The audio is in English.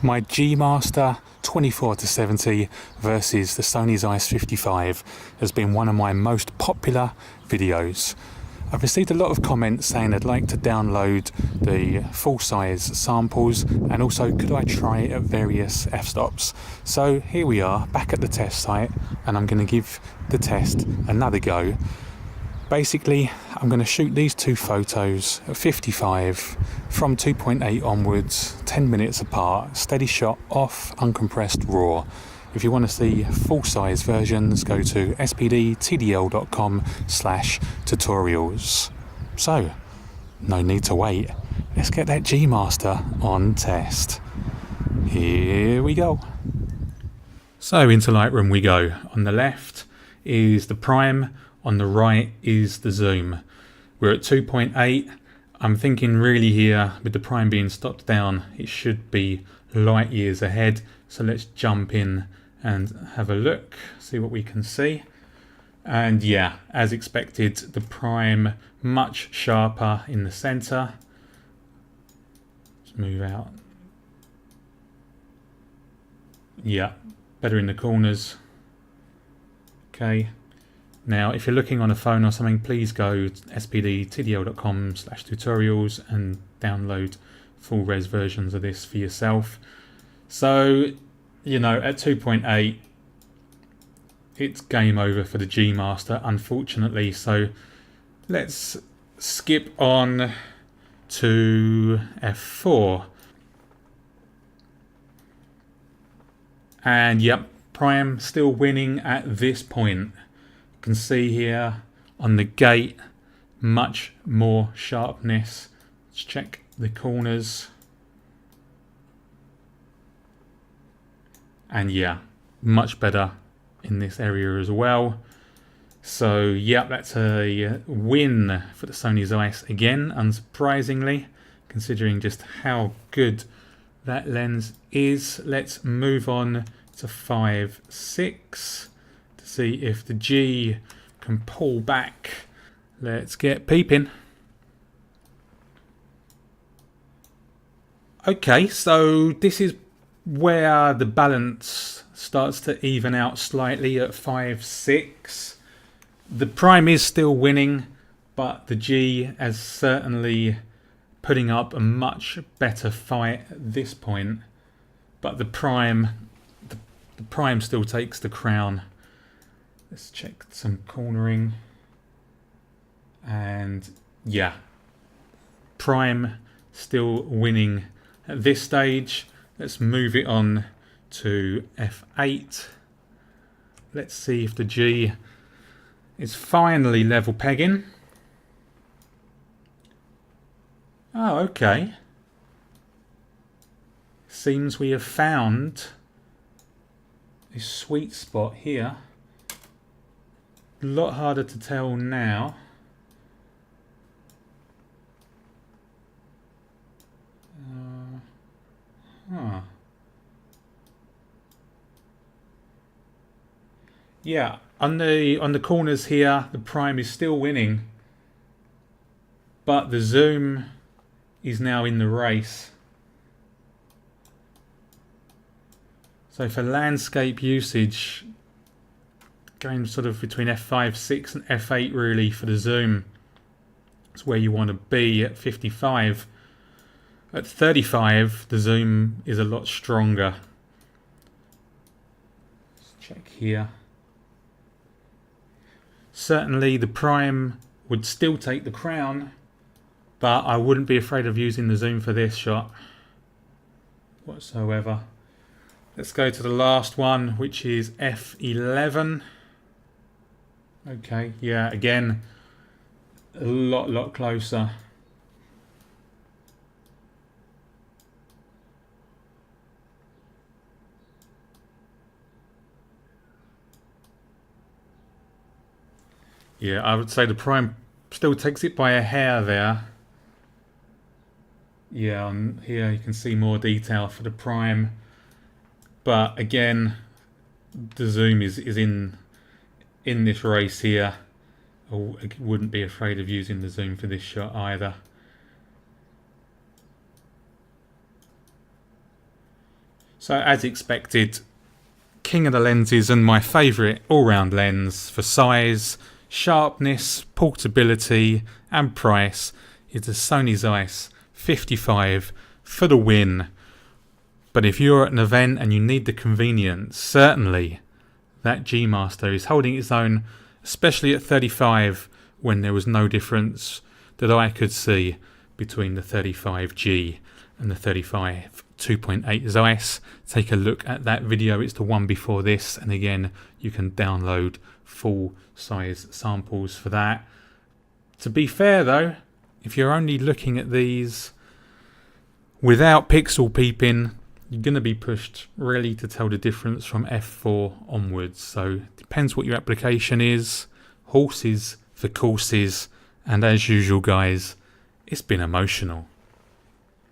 My G-Master 24-70 versus the Sony Zeiss 55 has been one of my most popular videos. I've received a lot of comments saying they'd like to download the full-size samples and also could I try it at various f-stops. So here we are back at the test site and I'm going to give the test another go. Basically, I'm going to shoot these two photos at 55 from 2.8 onwards, 10 minutes apart, steady shot off, uncompressed raw. If you want to see full-size versions, go to SPDTDL.com/tutorials. So, no need to wait. Let's get that G-Master on test. Here we go. So into Lightroom we go. On the left is the prime. On the right is the zoom. We're at 2.8. I'm thinking really here, with the prime being stopped down, it should be light years ahead. So let's jump in and have a look, see what we can see. And yeah, as expected, the prime much sharper in the center. Let's move out. Yeah, better in the corners. Okay. Now, if you're looking on a phone or something, please go to spdtdl.com/tutorials and download full res versions of this for yourself. So, you know, at 2.8, it's game over for the G-Master, unfortunately. So let's skip on to f4. And yep, prime still winning at this point. Can see here on the gate much more sharpness. Let's check the corners, and yeah, much better in this area as well. So yeah, that's a win for the Sony Zeiss again, unsurprisingly, considering just how good that lens is. Let's move on to 5.6 to see if the G can pull back. Let's get peeping. Okay, so this is where the balance starts to even out slightly at 5.6. The prime is still winning, but the G is certainly putting up a much better fight at this point. But the prime still takes the crown. Let's check some cornering. And yeah, prime still winning at this stage. Let's move it on to f8. Let's see if the G is finally level pegging. Oh, okay. Seems we have found a sweet spot here. A lot harder to tell now. Yeah, on the corners here, the prime is still winning, but the zoom is now in the race. So for landscape usage, going sort of between f5, 6 and f8 really for the zoom. It's where you want to be at 55. At 35, the zoom is a lot stronger. Let's check here. Certainly the prime would still take the crown, but I wouldn't be afraid of using the zoom for this shot whatsoever. Let's go to the last one, which is f11. Okay, yeah, again, a lot closer. Yeah, I would say the prime still takes it by a hair there. Yeah, on here you can see more detail for the prime. But again, the zoom is in this race here. I wouldn't be afraid of using the zoom for this shot either. So as expected, king of the lenses and my favourite all-round lens for size, sharpness, portability and price is the Sony Zeiss 55 for the win. But if you're at an event and you need the convenience, certainly that G Master is holding its own, especially at 35 when there was no difference that I could see between the 35G and the 35 2.8 Zeiss. Take a look at that video, it's the one before this, and again you can download full size samples for that. To be fair though, if you're only looking at these without pixel peeping, you're going to be pushed really to tell the difference from f4 onwards. So depends what your application is, horses for courses, and as usual guys, it's been emotional.